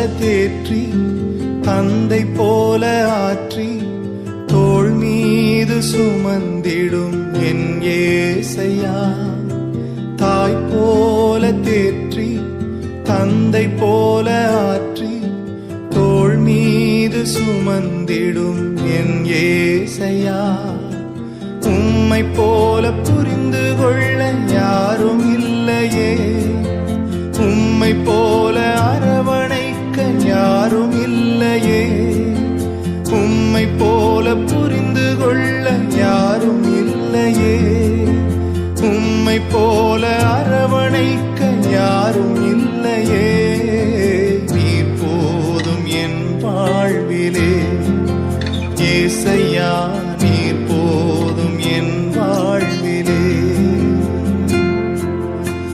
தேற்றி தந்தை போல ஆற்றி தோள் மீது சுமந்திடும் என் ஏசையா. தாய் போல தேற்றி தந்தை போல ஆற்றி தோள் மீது சுமந்திடும் என் ஏசையா. உம்மை போல